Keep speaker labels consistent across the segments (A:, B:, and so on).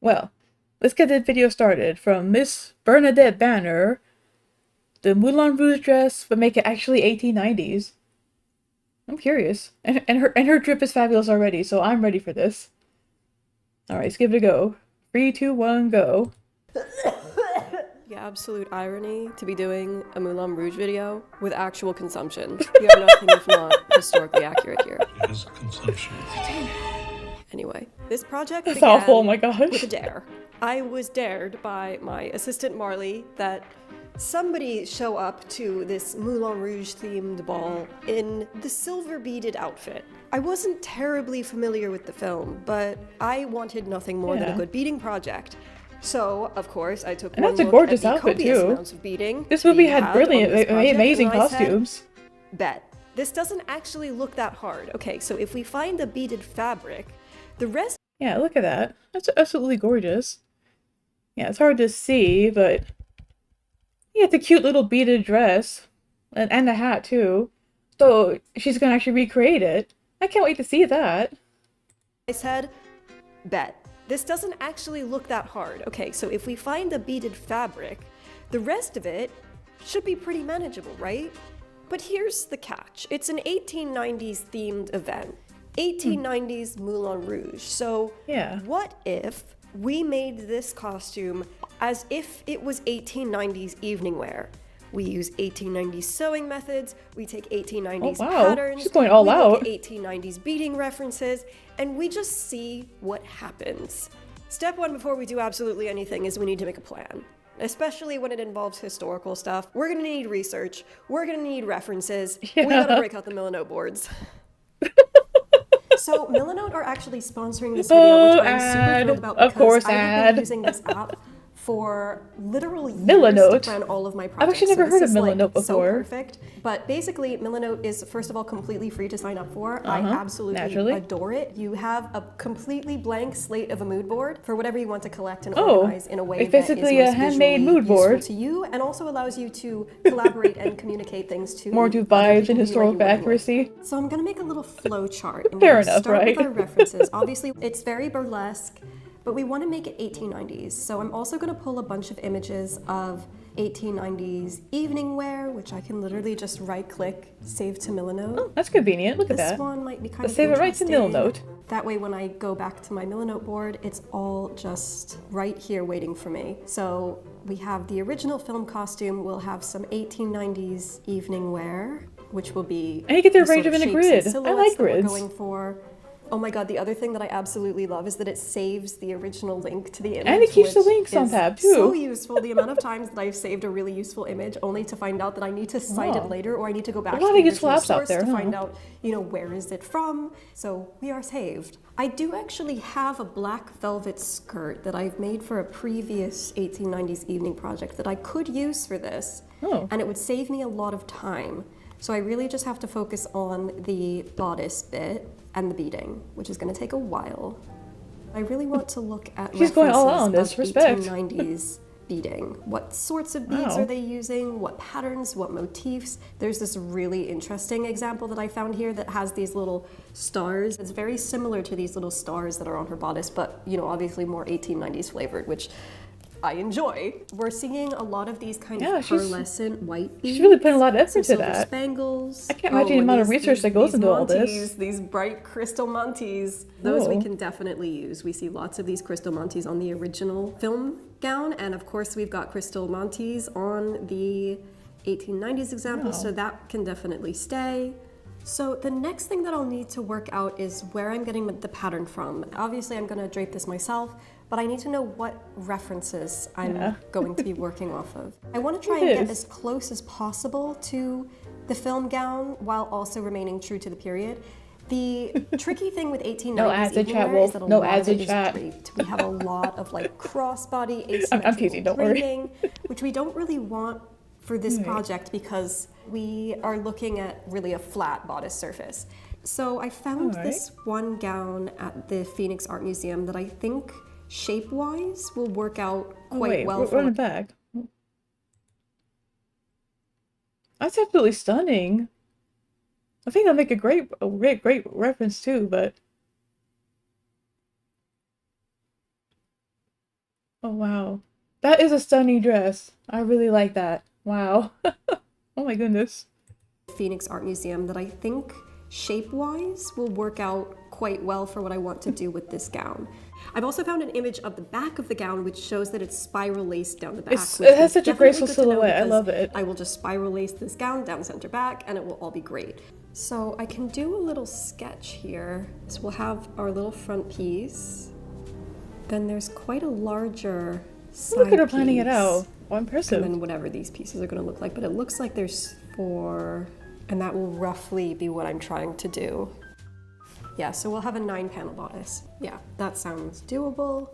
A: Well, let's get this video started. From Miss Bernadette Banner, the Moulin Rouge dress, but make it actually 1890s. I'm curious. And her drip is fabulous already, so I'm ready for this. Alright, let's give it a go. 3, 2, 1, go.
B: The absolute irony to be doing a Moulin Rouge video with actual consumption. We are nothing if not historically accurate here.
C: It is consumption.
B: Anyway, this project
A: That's
B: began
A: awful, oh my gosh.
B: with a dare. I was dared by my assistant Marley that somebody show up to this Moulin Rouge themed ball in the silver beaded outfit. I wasn't terribly familiar with the film, but I wanted nothing more than a
A: Yeah.
B: good beading project. So, of course, I took
A: And
B: one
A: that's a
B: look
A: gorgeous
B: at the
A: outfit,
B: copious
A: too.
B: amounts of beading
A: This movie
B: we
A: had
B: on
A: brilliant,
B: this project,
A: amazing
B: and I said,
A: costumes.
B: Bet. This doesn't actually look that hard. Okay, so if we find the beaded fabric, the rest
A: Yeah, look at that. That's absolutely gorgeous. Yeah, it's hard to see, but yeah, it's a cute little beaded dress. And a hat, too. So she's gonna actually recreate it. I can't wait to see that.
B: I said, bet. This doesn't actually look that hard. Okay, so if we find the beaded fabric, the rest of it should be pretty manageable, right? But here's the catch. It's an 1890s themed event. 1890s Moulin Rouge. So
A: Yeah.
B: what if we made this costume as if it was 1890s evening wear? We use 1890s sewing methods, we take 1890s
A: Oh, wow.
B: patterns,
A: She's going all
B: we look
A: out.
B: at 1890s beading references, and we just see what happens. Step one before we do absolutely anything is we need to make a plan. Especially when it involves historical stuff. We're gonna need research, we're gonna need references, we gotta break out the Milanote boards. So Milanote are actually sponsoring this video, which I'm super
A: ad.
B: thrilled about
A: Of
B: because
A: course,
B: I have
A: ad.
B: been using this app for literal years
A: Milanote?
B: to plan all of my projects.
A: I've actually never heard of
B: this is,
A: Milanote
B: so
A: before.
B: perfect. But basically, Milanote is first of all completely free to sign up for. I absolutely
A: naturally.
B: adore it. You have a completely blank slate of a mood board for whatever you want to collect and
A: Oh,
B: organize in a way
A: it's
B: that is
A: basically a
B: most
A: handmade
B: visually
A: mood board.
B: useful to you, and also allows you to collaborate and communicate things to
A: More to
B: other
A: vibes
B: people
A: and
B: who you might be
A: historical
B: working with.
A: accuracy.
B: So I'm gonna make a little flow chart. And
A: Fair
B: we'll
A: enough,
B: start
A: right?
B: with our references. Obviously, it's very burlesque, but we want to make it 1890s. So I'm also gonna pull a bunch of images of 1890s evening wear, which I can literally just right-click, save to Milanote.
A: That's convenient. Look at
B: This
A: that.
B: one might be kind
A: Let's
B: of
A: save it right to
B: interesting.
A: Milanote.
B: That way when I go back to my Milanote board, it's all just right here waiting for me. So we have the original film costume, we'll have some 1890s evening wear, which will be
A: And you get the
B: the sort
A: range of in a
B: shapes
A: grid.
B: and
A: I
B: silhouettes
A: like
B: that we're
A: grids.
B: going for. Oh my god, the other thing that I absolutely love is that it saves the original link to the image.
A: And it keeps the
B: which
A: links on
B: is
A: tab, too.
B: So useful. The amount of times that I've saved a really useful image only to find out that I need to cite
A: Wow.
B: it later, or I need to go back
A: A
B: to
A: lot
B: the
A: of useful
B: original
A: apps out
B: source
A: there,
B: to
A: huh?
B: find out, where is it from. So we are saved. I do actually have a black velvet skirt that I've made for a previous 1890s evening project that I could use for this,
A: Oh.
B: and it would save me a lot of time. So I really just have to focus on the bodice bit and the beading, which is going to take a while. I really want to look at
A: She's going all out on
B: references
A: this.
B: of
A: Respect.
B: 1890s beading. What sorts of beads
A: Wow.
B: are they using? What patterns? What motifs? There's this really interesting example that I found here that has these little stars. It's very similar to these little stars that are on her bodice, but obviously more 1890s flavored, which I enjoy. We're seeing a lot of these kind
A: Yeah,
B: of
A: she's-
B: pearlescent white beads.
A: She's really putting a lot of effort
B: some
A: to
B: silver
A: that.
B: spangles.
A: I can't imagine the
B: and
A: amount of research that goes into all this.
B: Montes, these bright crystal Montes. Those we
A: Oh.
B: can definitely use. We see lots of these crystal Montes on the original film gown, and of course we've got crystal Montes on the 1890s example,
A: Wow.
B: so that can definitely stay. So the next thing that I'll need to work out is where I'm getting the pattern from. Obviously I'm gonna drape this myself, but I need to know what references I'm
A: Yeah.
B: going to be working off of. I wanna try
A: It
B: and get
A: is.
B: as close as possible to the film gown while also remaining true to the period. The tricky thing with 1890s
A: No ads in
B: evening
A: chat,
B: wear
A: Wolf.
B: is that a
A: No
B: lot
A: ads
B: of
A: in
B: it is
A: chat.
B: draped. We have a lot of crossbody
A: I'm
B: asymmetrical
A: teasing, don't worry.
B: draping, which we don't really want for this
A: Right.
B: project because we are looking at really a flat bodice surface. So I found
A: Alright.
B: this one gown at the Phoenix Art Museum that I think shape-wise will work out
A: Oh,
B: quite
A: wait,
B: well
A: run it back. That's absolutely stunning. I think that'll make a great reference too, but Oh wow. That is a stunning dress. I really like that. Wow. Oh my goodness.
B: Phoenix Art Museum that I think shape-wise will work out quite well for what I want to do with this gown. I've also found an image of the back of the gown which shows that it's spiral laced down the back.
A: It has
B: is
A: such a
B: definitely
A: graceful
B: good to know
A: silhouette. I
B: because
A: love it.
B: I will just spiral lace this gown down center back and it will all be great. So I can do a little sketch here. So we'll have our little front piece. Then there's quite a larger side
A: Look at her planning it
B: piece.
A: out. Oh,
B: And
A: impressive.
B: then whatever these pieces are going to look like, but it looks like there's 4, and that will roughly be what I'm trying to do. Yeah, so we'll have a 9-panel bodice. Yeah, that sounds doable.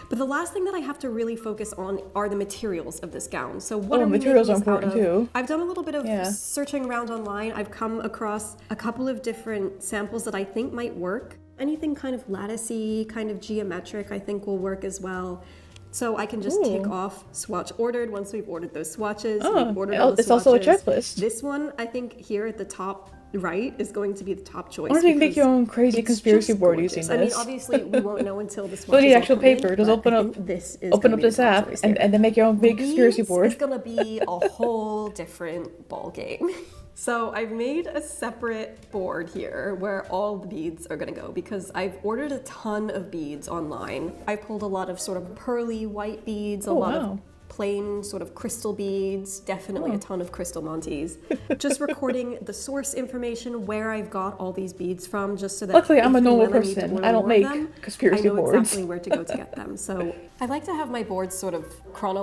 B: But the last thing that I have to really focus on are the materials of this gown. So what
A: Oh,
B: are we
A: materials
B: making
A: are
B: this out
A: important
B: of?
A: too.
B: I've done a little bit of
A: Yeah.
B: searching around online. I've come across a couple of different samples that I think might work. Anything kind of latticey, kind of geometric, I think will work as well. So I can just tick
A: Ooh.
B: off swatch ordered once we've ordered those swatches.
A: Oh,
B: we've ordered all the
A: it's also a
B: swatches.
A: checklist.
B: This one, I think here at the top right is going to be the top choice.
A: I wonder if you can make your
B: because
A: own crazy
B: it's
A: conspiracy
B: just
A: board
B: gorgeous.
A: using
B: I mean,
A: this.
B: obviously we won't know until the swatches
A: But the
B: all
A: actual
B: come in,
A: paper, just
B: but
A: open
B: I
A: up-
B: think this is
A: Open
B: gonna
A: up
B: be the
A: this
B: top
A: app
B: choice
A: and
B: here.
A: then make your own big conspiracy
B: Beads
A: board.
B: is gonna be a whole different ball game. So I've made a separate board here where all the beads are gonna go because I've ordered a ton of beads online. I pulled a lot of sort of pearly white beads, a
A: Oh,
B: lot
A: wow.
B: of plain sort of crystal beads, definitely
A: Oh.
B: a ton of crystal Montes. Just recording the source information, where I've got all these beads from, just so that
A: Luckily, I'm
B: if
A: a
B: and
A: normal
B: when I need to
A: person.
B: order
A: I don't
B: more of
A: make
B: them,
A: conspiracy
B: I know
A: boards.
B: exactly where to go to get them. So I like to have my boards sort of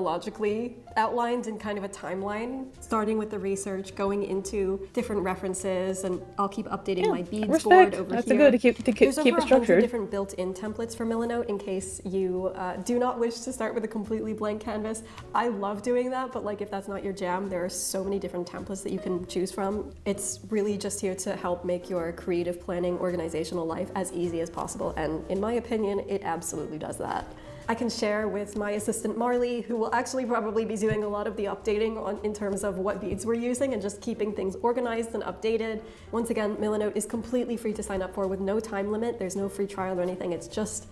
B: chronologically outlined in kind of a timeline, starting with the research, going into different references, and I'll keep updating my beads
A: Respect.
B: board over
A: That's
B: here.
A: good to keep
B: There's
A: keep
B: over
A: it
B: 100
A: structured.
B: different built-in templates for Milanote in case you do not wish to start with a completely blank canvas. I love doing that, but like if that's not your jam, there are so many different templates that you can choose from. It's really just here to help make your creative planning organizational life as easy as possible, and in my opinion, it absolutely does that. I can share with my assistant Marley, who will actually probably be doing a lot of the updating in terms of what beads we're using and just keeping things organized and updated. Once again, Milanote is completely free to sign up for with no time limit. There's no free trial or anything. It's just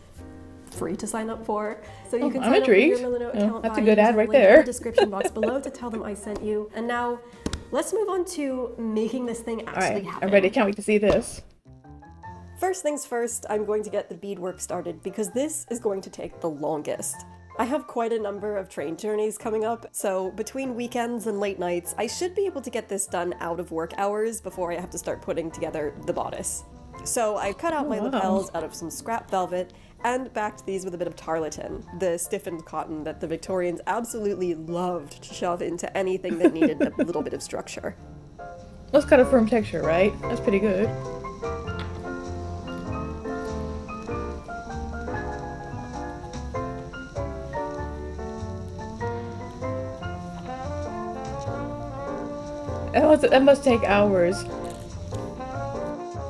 B: free to sign up for. So you can
A: I'm
B: sign up for your
A: intrigued.
B: Milanote
A: Yeah,
B: account
A: that's a
B: by
A: good
B: using
A: ad
B: the
A: right
B: link in
A: there.
B: the description box below to tell them I sent you. And now let's move on to making this thing
A: All
B: actually
A: right,
B: happen.
A: I'm ready. Can't wait to see this.
B: First things first, I'm going to get the beadwork started because this is going to take the longest. I have quite a number of train journeys coming up, so between weekends and late nights, I should be able to get this done out of work hours before I have to start putting together the bodice. So I cut out my
A: wow.
B: lapels out of some scrap velvet and backed these with a bit of tarlatan, the stiffened cotton that the Victorians absolutely loved to shove into anything that needed a little bit of structure.
A: That's got a firm texture, right? That's pretty good. That must take hours.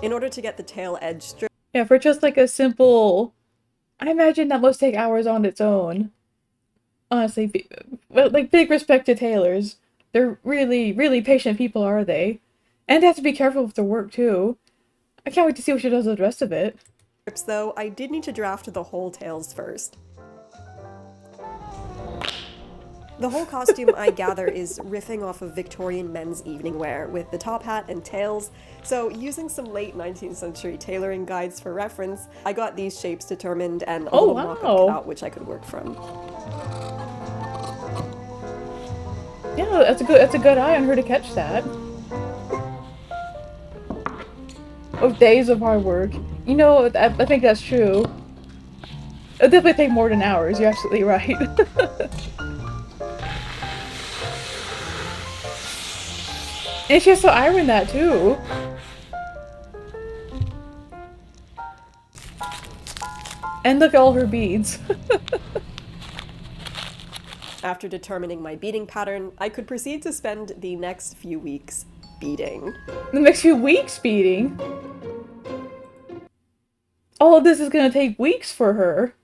B: In order to get the tail edge straight,
A: Yeah, for just like a simple... I imagine that must take hours on its own. Honestly, well, like, big respect to tailors. They're really, really patient people, are they? And they have to be careful with their work, too. I can't wait to see what she does with the rest of it.
B: though, I did need to draft the whole tails first. The whole costume, I gather, is riffing off of Victorian men's evening wear, with the top hat and tails. So, using some late 19th century tailoring guides for reference, I got these shapes determined and a
A: Oh,
B: little mock-up
A: wow.
B: cut out which I could work from.
A: Yeah, that's a good eye on her to catch that. Of days of hard work. You know, I think that's true. It'll definitely take more than hours, you're absolutely right. And she has to iron that too. And look at all her beads.
B: After determining my beading pattern, I could proceed to spend the next few weeks beading.
A: The next few weeks beading. All of this is gonna take weeks for her.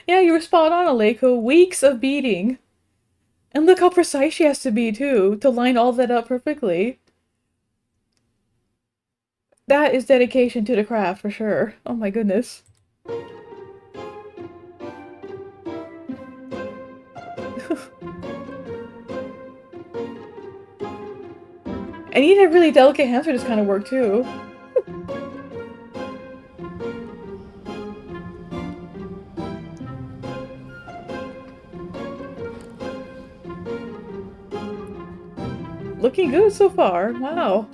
A: Yeah, you were spot on, Aleko. Weeks of beading. And look how precise she has to be, too, to line all that up perfectly. That is dedication to the craft, for sure. Oh my goodness. And you have really delicate hands for this kind of work too. Looking good so far. Wow.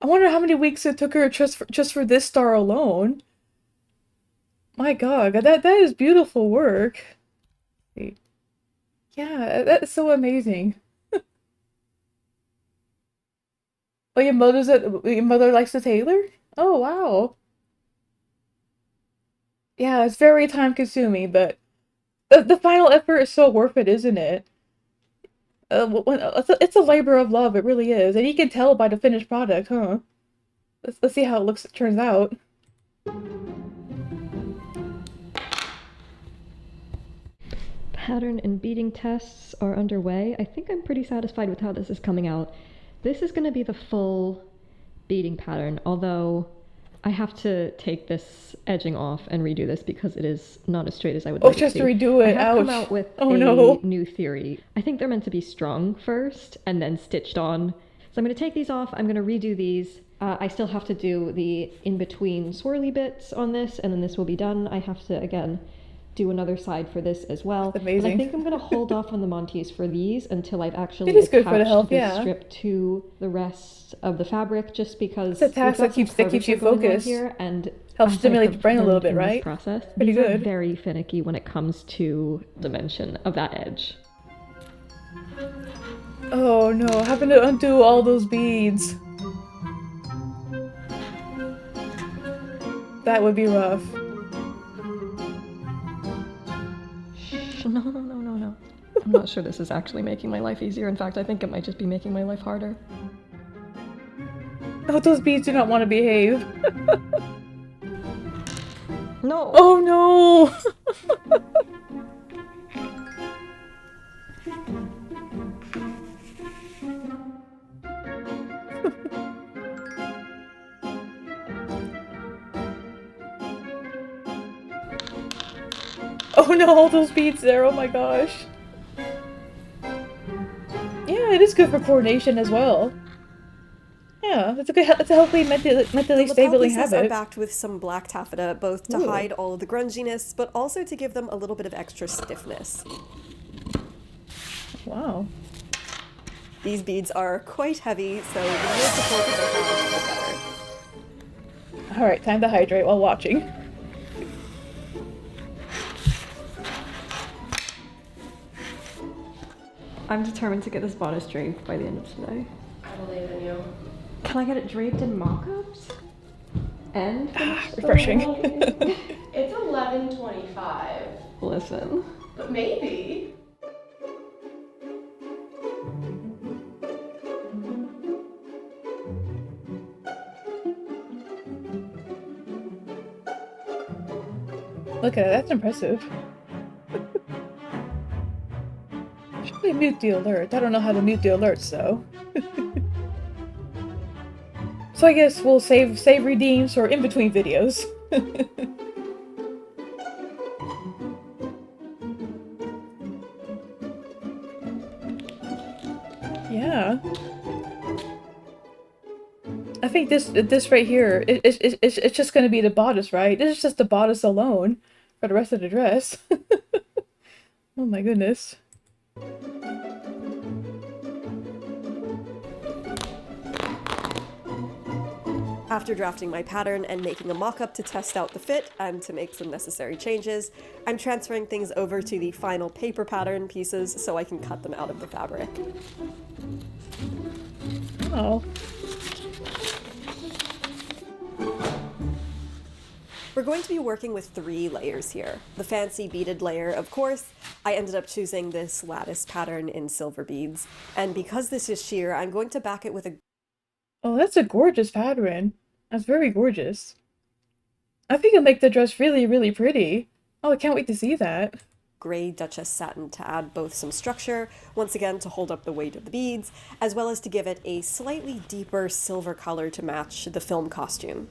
A: I wonder how many weeks it took her just for this star alone. My God, that is beautiful work. Wait. Yeah, that's so amazing. Oh, your mother likes the tailor? Oh, wow. Yeah, it's very time consuming, but the final effort is so worth it, isn't it? It's a labor of love, it really is, and you can tell by the finished product, huh? Let's see how it turns out.
C: Pattern and beading tests are underway. I think I'm pretty satisfied with how this is coming out. This is going to be the full beading pattern, although I have to take this edging off and redo this because it is not as straight as I would like it to be.
A: Oh, just to redo it.
C: I have
A: Ouch.
C: come out with
A: no.
C: new theory. I think they're meant to be strung first and then stitched on. So I'm going to take these off. I'm going to redo these. I still have to do the in-between swirly bits on this, and then this will be done. I have to, again, do another side for this as well.
A: That's amazing.
C: And I think I'm going to hold off on the Montes for these until I've actually
A: it is good
C: attached
A: for the health,
C: this
A: yeah.
C: strip to the rest of the fabric, just because
A: it's a task that keeps you focused.
C: Here, and
A: helps stimulate the brain a little bit, right?
C: Process.
A: Pretty
C: These
A: good.
C: Are very finicky when it comes to dimension of that edge.
A: Oh no, having to undo all those beads. That would be rough.
C: No. I'm not sure this is actually making my life easier. In fact, I think it might just be making my life harder.
A: Oh, those beads do not want to behave.
C: No!
A: Oh no! Oh no, all those beads there, oh my gosh. Yeah, it is good for coordination as well. Yeah, it's a healthy, mentally stabling habit.
B: Are backed with some black taffeta, both to hide all the grunginess, but also to give them a little bit of extra stiffness.
A: Wow.
B: These beads are quite heavy, so the more support they have, the better.
A: Alright, time to hydrate while watching.
C: I'm determined to get this bodice draped by the end of today.
D: I believe in you.
C: Can I get it draped in mock-ups? And
A: refreshing.
D: It's 11:25.
C: Listen.
D: But maybe.
A: Look at it, that's impressive. Should we mute the alert? I don't know how to mute the alerts though. So I guess we'll save redeems for in-between videos. Yeah. I think this right here, it's just gonna be the bodice, right? This is just the bodice alone for the rest of the dress. Oh my goodness.
B: After drafting my pattern and making a mock-up to test out the fit and to make some necessary changes, I'm transferring things over to the final paper pattern pieces so I can cut them out of the fabric.
A: Oh.
B: We're going to be working with 3 layers here. The fancy beaded layer, of course. I ended up choosing this lattice pattern in silver beads. And because this is sheer, I'm going to back it with a...
A: Oh, that's a gorgeous pattern. That's very gorgeous. I think it'll make the dress really, really pretty. Oh, I can't wait to see that.
B: gray Duchess satin to add both some structure, once again to hold up the weight of the beads, as well as to give it a slightly deeper silver color to match the film costume.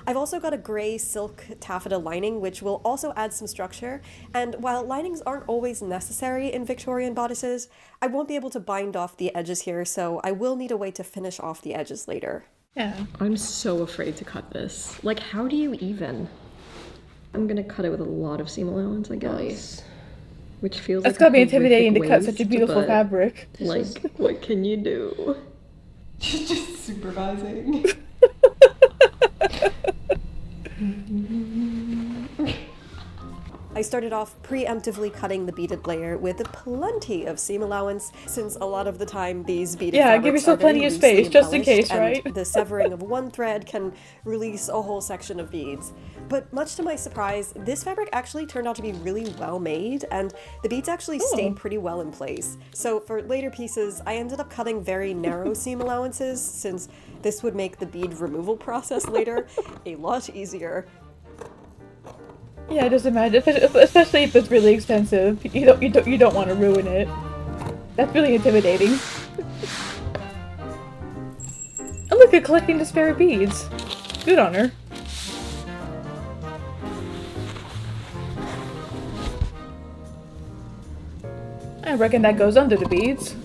B: I've also got a gray silk taffeta lining, which will also add some structure, and while linings aren't always necessary in Victorian bodices, I won't be able to bind off the edges here, so I will need a way to finish off the edges later.
A: Yeah.
C: I'm so afraid to cut this. Like, how do you even? I'm gonna cut it with a lot of seam allowance, I guess.
D: Nice.
C: Which feels
A: That's
C: like
A: gotta
C: a
A: be intimidating to
C: horrific
A: cut such a
C: waste,
A: beautiful
C: but,
A: fabric.
C: Like, what can you do?
D: Just supervising.
B: I started off preemptively cutting the beaded layer with plenty of seam allowance, since a lot of the time these beaded
A: Yeah, give
B: fabrics
A: yourself
B: are very
A: plenty of
B: loosely
A: space, just in
B: embellished,
A: case, right?
B: and the severing of one thread can release a whole section of beads. But much to my surprise, this fabric actually turned out to be really well made, and the beads actually stayed pretty well in place. So for later pieces, I ended up cutting very narrow seam allowances, since this would make the bead removal process later a lot easier.
A: Yeah, just imagine, especially if it's really expensive. You don't want to ruin it. That's really intimidating. Oh, look at collecting the spare beads. Good on her. I reckon that goes under the beads.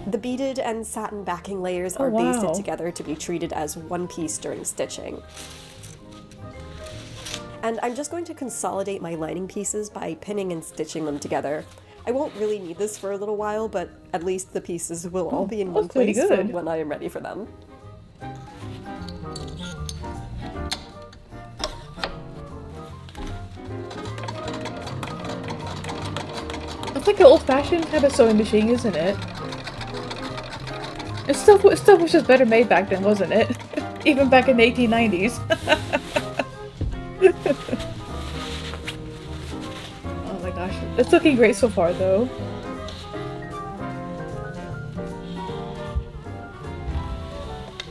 B: The beaded and satin backing layers are
A: wow.
B: basted together to be treated as one piece during stitching. And I'm just going to consolidate my lining pieces by pinning and stitching them together. I won't really need this for a little while, but at least the pieces will all be in one
A: that's pretty
B: place for
A: good.
B: when I am ready for them.
A: It's like an old-fashioned type of sewing machine, isn't it? It still was just better made back then, wasn't it? Even back in the 1890s. Oh my gosh, it's looking great so far, though.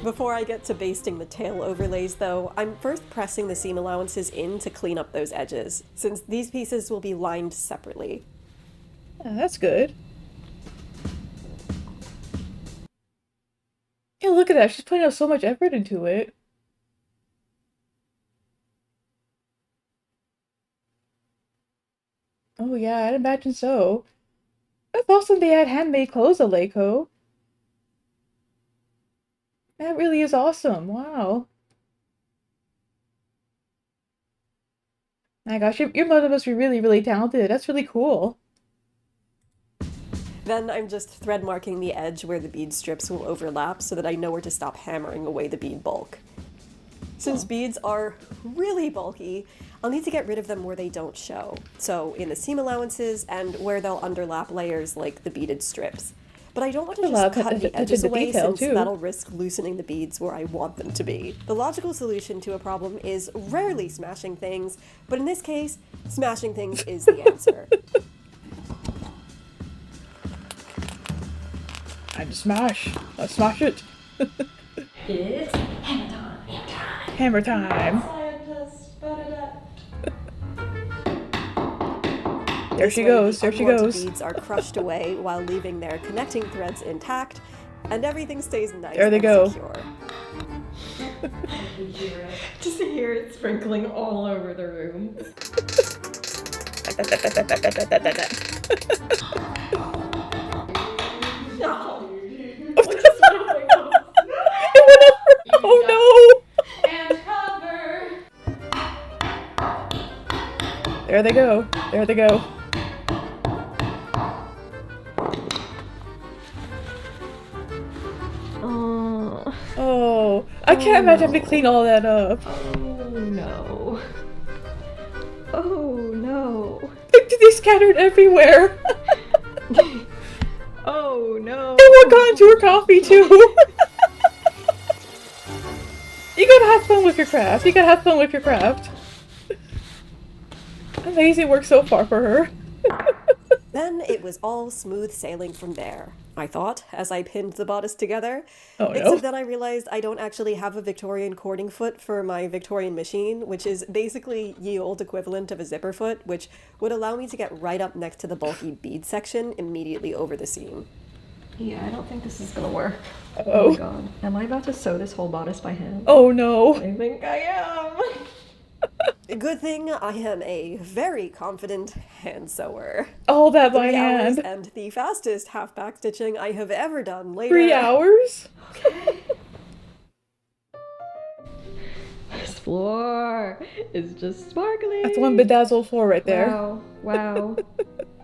B: Before I get to basting the tail overlays though, I'm first pressing the seam allowances in to clean up those edges, since these pieces will be lined separately.
A: Yeah, that's good. Yeah, look at that. She's putting out so much effort into it. Oh yeah, I'd imagine so. That's awesome they had handmade clothes at Leiko. That really is awesome. Wow. My gosh, your mother must be really, really talented. That's really cool.
B: Then I'm just thread marking the edge where the bead strips will overlap so that I know where to stop hammering away the bead bulk. Since beads are really bulky, I'll need to get rid of them where they don't show, so in the seam allowances and where they'll underlap layers like the beaded strips. But I don't want to just cut the edges away, since that'll risk loosening the beads where I want them to be. The logical solution to a problem is rarely smashing things, but in this case, smashing things is the answer.
A: Time to smash. Let's smash it.
D: It's hammer time.
A: Hammer time.
D: Scientist, ba-da-da.
A: There she goes. There she
B: Unwanted
A: goes.
B: beads are crushed away while leaving their connecting threads intact, and everything stays nice
A: There they
B: and
A: go.
B: secure.
C: Just hear it sprinkling all over the room.
A: Oh no!
D: And cover.
A: There they go. There they go.
C: Oh,
A: Oh, I can't imagine having to clean all that up.
C: oh no. Oh no.
A: They scattered everywhere.
C: Oh no.
A: They were gone to her coffee too. You gotta have fun with your craft. You gotta have fun with your craft. Amazing work so far for her.
B: Then it was all smooth sailing from there. I thought, as I pinned the bodice together.
A: Oh, no.
B: Except that I realized I don't actually have a Victorian cording foot for my Victorian machine, which is basically ye old equivalent of a zipper foot, which would allow me to get right up next to the bulky bead section immediately over the seam.
C: Yeah, I don't think this is gonna work.
A: Oh.
C: Oh my god. Am I about to sew this whole bodice by hand?
A: Oh no.
C: I think I am.
B: Good thing I am a very confident hand sewer.
A: All that by
B: 3 hours
A: hand.
B: and the fastest half-back stitching I have ever done later.
A: 3 hours?
C: This floor is just sparkling.
A: That's one bedazzled floor right there.
C: Wow, wow,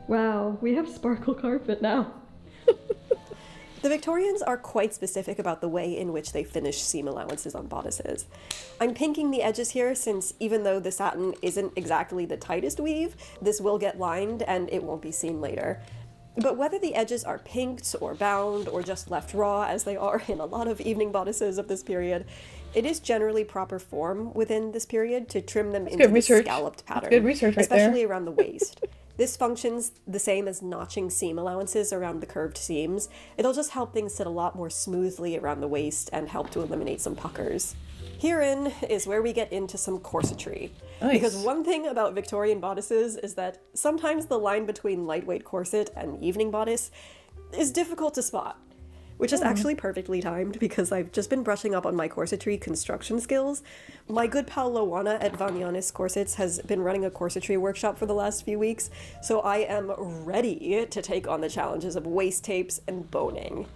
C: wow. We have sparkle carpet now.
B: The Victorians are quite specific about the way in which they finish seam allowances on bodices. I'm pinking the edges here since even though the satin isn't exactly the tightest weave, this will get lined and it won't be seen later. But whether the edges are pinked or bound or just left raw, as they are in a lot of evening bodices of this period, it is generally proper form within this period to trim them into
A: good
B: the
A: research.
B: scalloped pattern,
A: Good research right there.
B: especially around the waist. This functions the same as notching seam allowances around the curved seams. It'll just help things sit a lot more smoothly around the waist and help to eliminate some puckers. Herein is where we get into some corsetry.
A: Nice.
B: Because one thing about Victorian bodices is that sometimes the line between lightweight corset and evening bodice is difficult to spot. Which is actually perfectly timed because I've just been brushing up on my corsetry construction skills. My good pal Lowana at Vanyanis Corsets has been running a corsetry workshop for the last few weeks, so I am ready to take on the challenges of waist tapes and boning.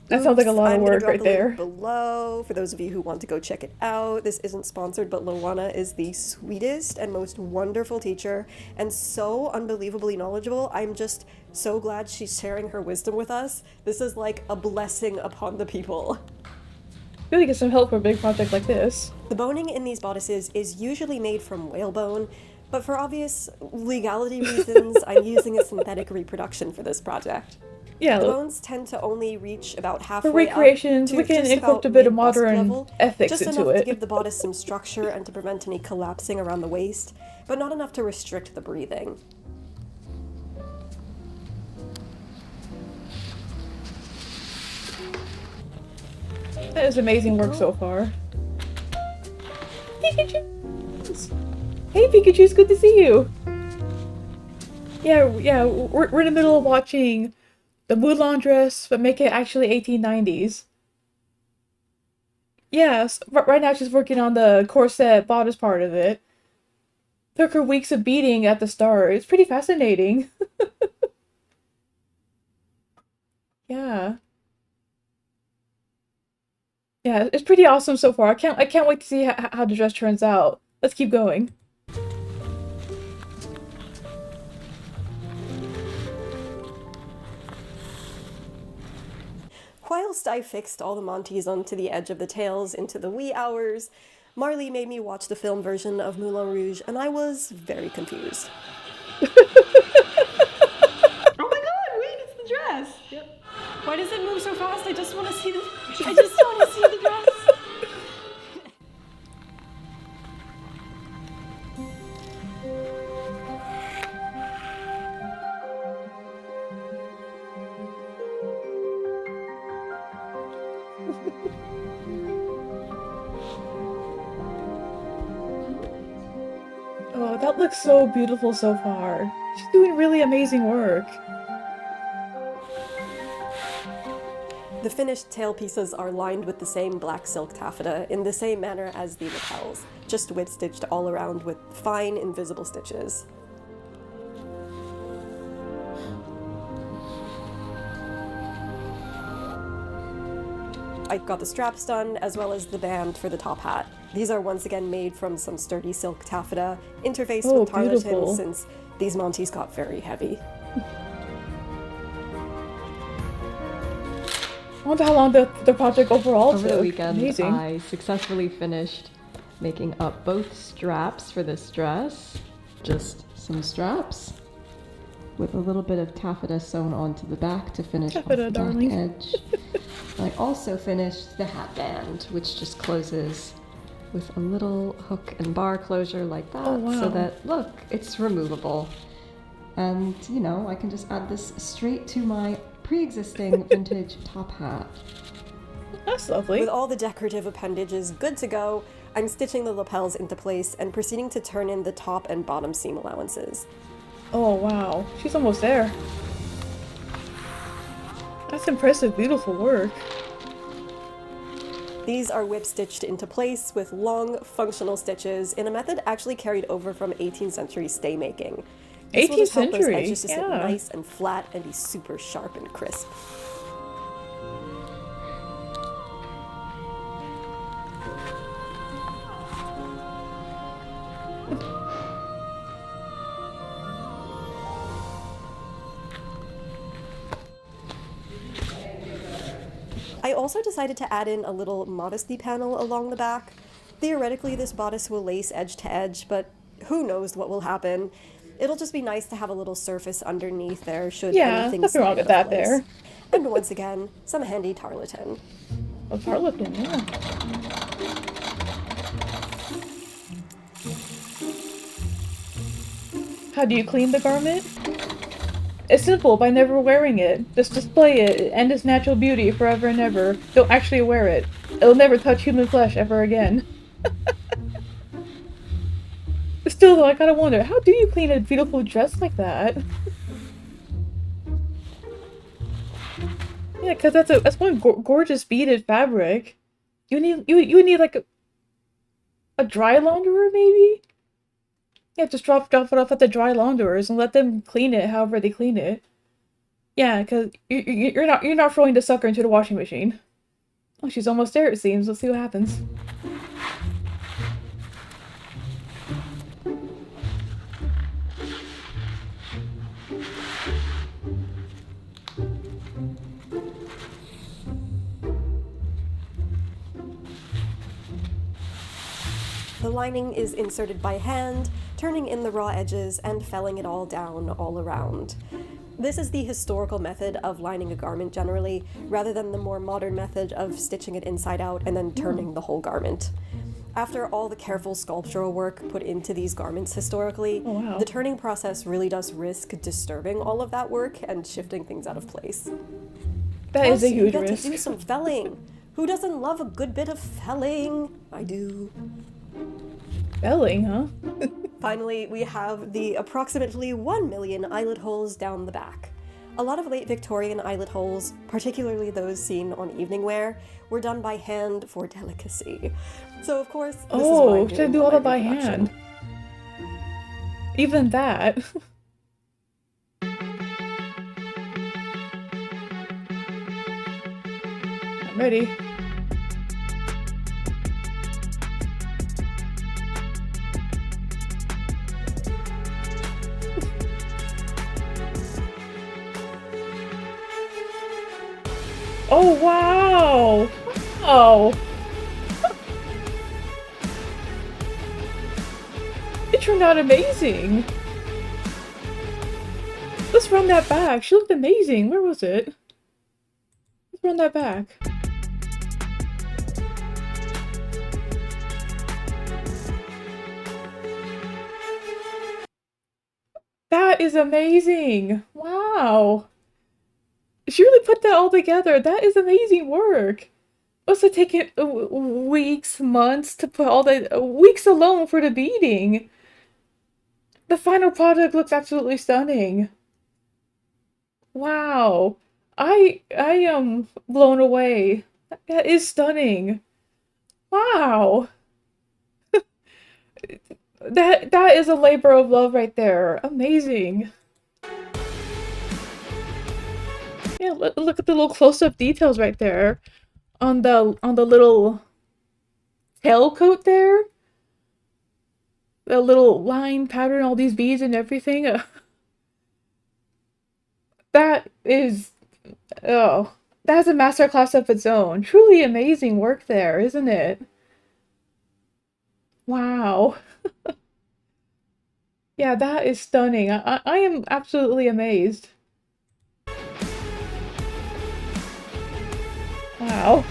A: That sounds like a lot of
B: I'm gonna
A: work
B: drop
A: right
B: the link
A: there.
B: below for those of you who want to go check it out. This isn't sponsored, but Lowana is the sweetest and most wonderful teacher and so unbelievably knowledgeable. I'm just so glad she's sharing her wisdom with us. This is like a blessing upon the people.
A: Really get some help for a big project like this.
B: The boning in these bodices is usually made from whalebone, but for obvious legality reasons, I'm using a synthetic reproduction for this project.
A: Yeah,
B: The
A: look,
B: bones tend to only reach about halfway
A: for recreations,
B: up
A: we
B: to
A: can
B: just
A: incorporate a
B: about
A: bit of
B: mid-bust
A: modern
B: level,
A: ethics
B: just
A: into
B: enough to
A: it.
B: give the bodice some structure and to prevent any collapsing around the waist, but not enough to restrict the breathing.
A: That is amazing work so far. Pikachu! Hey Pikachu, it's good to see you! Yeah, we're in the middle of watching the Mulan dress, but make it actually 1890s. Yes, right now she's working on the corset bodice part of it. Took her weeks of beating at the start. It's pretty fascinating. Yeah. Yeah, it's pretty awesome so far. I can't wait to see how the dress turns out. Let's keep going.
B: Whilst I fixed all the Monties onto the edge of the tails into the wee hours, Marley made me watch the film version of Moulin Rouge, and I was very confused.
D: Oh my god, wait, it's the dress! Yep. Why does it move so fast? I just want to see the dress.
A: Oh, that looks so beautiful so far. She's doing really amazing work.
B: The finished tail pieces are lined with the same black silk taffeta in the same manner as the lapels, just whip stitched all around with fine invisible stitches. I got the straps done, as well as the band for the top hat. These are once again made from some sturdy silk taffeta, interfaced
A: Oh,
B: with tarlatan
A: beautiful.
B: since these Monties got very heavy.
A: I wonder how long the project overall
C: Over
A: took.
C: the weekend,
A: Amazing.
C: I successfully finished making up both straps for this dress. Just some straps with a little bit of taffeta sewn onto the back to finish off
A: Taffeta,
C: the
A: darling.
C: back edge. I also finished the hat band, which just closes with a little hook and bar closure like that,
A: Oh, wow.
C: so that, look, it's removable. And, you know, I can just add this straight to my pre-existing vintage top hat.
A: That's lovely.
B: With all the decorative appendages good to go, I'm stitching the lapels into place and proceeding to turn in the top and bottom seam allowances.
A: Oh wow, she's almost there. That's impressive, beautiful work.
B: These are whip stitched into place with long, functional stitches in a method actually carried over from 18th century stay making. This will
A: 18th
B: just help those
A: century,
B: edges to sit
A: yeah.
B: nice and flat and be super sharp and crisp. I also decided to add in a little modesty panel along the back. Theoretically, this bodice will lace edge to edge, but who knows what will happen. It'll just be nice to have a little surface underneath there should
A: Yeah,
B: anything
A: nothing wrong
B: slide
A: with
B: out of
A: that
B: place.
A: there.
B: And once again, some handy tarlatan.
A: A tarlatan, yeah. How do you clean the garment? It's simple, by never wearing it. Just display it and its natural beauty forever and ever. Don't actually wear it. It'll never touch human flesh ever again. Still though, I gotta wonder, how do you clean a beautiful dress like that? Yeah, because that's one gorgeous beaded fabric. You need like a dry launderer maybe? Yeah, just drop it off at the dry launderers and let them clean it however they clean it. Yeah, because you're not throwing the sucker into the washing machine. Oh, she's almost there it seems. Let's see what happens.
B: The lining is inserted by hand, turning in the raw edges and felling it all down all around. This is the historical method of lining a garment generally, rather than the more modern method of stitching it inside out and then turning the whole garment. After all the careful sculptural work put into these garments historically,
A: Oh, wow.
B: the turning process really does risk disturbing all of that work and shifting things out of place.
A: That is a
B: Plus, you
A: huge
B: get
A: risk.
B: to do some felling. Who doesn't love a good bit of felling? I do.
A: Belling, huh?
B: Finally, we have the approximately 1 million eyelet holes down the back. A lot of late Victorian eyelet holes, particularly those seen on evening wear, were done by hand for delicacy. So of course, this is what
A: Oh,
B: I'm
A: should
B: doing
A: do
B: on
A: all
B: my
A: that by
B: reproduction.
A: hand. Even that. I'm ready. Oh, wow! Wow! It turned out amazing! Let's run that back. She looked amazing. Where was it? Let's run that back. That is amazing! Wow! She really put that all together. That is amazing work. Must have taken weeks, months to put all the weeks alone for the beading. The final product looks absolutely stunning. Wow. I am blown away. That is stunning. Wow. That is a labor of love right there. Amazing. Yeah, look at the little close-up details right there on the little tailcoat there. The little line pattern, all these beads and everything. That is, oh, that's a masterclass of its own. Truly amazing work there, isn't it? Wow. Yeah, that is stunning. I am absolutely amazed. Wow.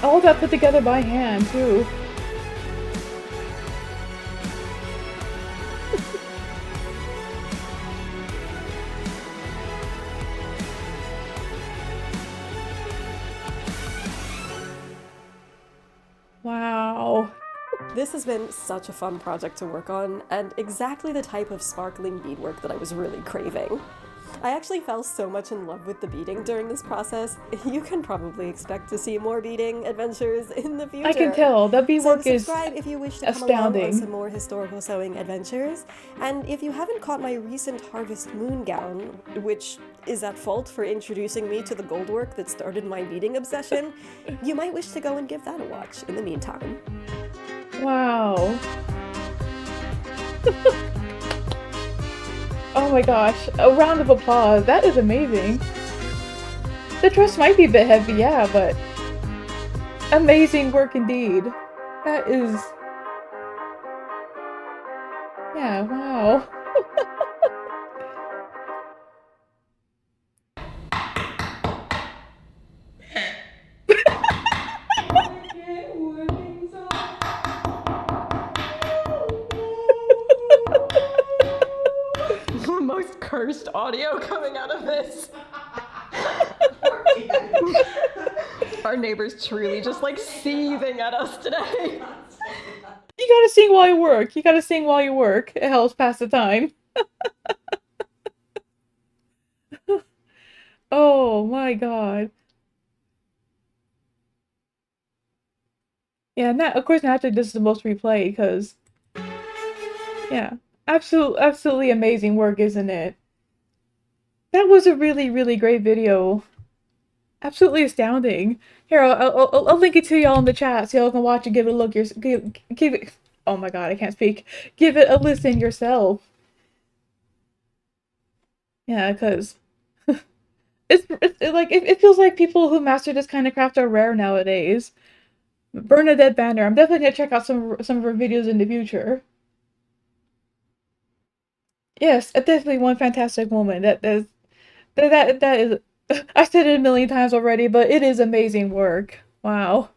A: All that put together by hand, too. Wow.
B: This has been such a fun project to work on, and exactly the type of sparkling beadwork that I was really craving. I actually fell so much in love with the beading during this process. You can probably expect to see more beading adventures in the future.
A: I can tell. That beadwork
B: So
A: is
B: subscribe if you wish to come along on
A: astounding.
B: some more historical sewing adventures. And if you haven't caught my recent Harvest Moon gown, which is at fault for introducing me to the gold work that started my beading obsession, you might wish to go and give that a watch in the meantime.
A: Wow. Oh my gosh, a round of applause. That is amazing. The dress might be a bit heavy, yeah, but amazing work indeed. That is... Yeah, wow.
D: The most cursed audio coming out of this. Our neighbor's truly just like seething at us today.
A: You gotta sing while you work. You gotta sing while you work. It helps pass the time. Oh my god. Yeah, of course naturally this is the most replayed, because... Yeah. Absolutely amazing work, isn't it? That was a really, really great video. Absolutely astounding. Here, I'll link it to y'all in the chat so y'all can watch and give it a look. Give it... Oh my god, I can't speak. Give it a listen yourself. Yeah, because... it feels like people who master this kind of craft are rare nowadays. Bernadette Banner. I'm definitely gonna check out some of her videos in the future. Yes, definitely one fantastic woman. That is... I said it a million times already, but it is amazing work. Wow.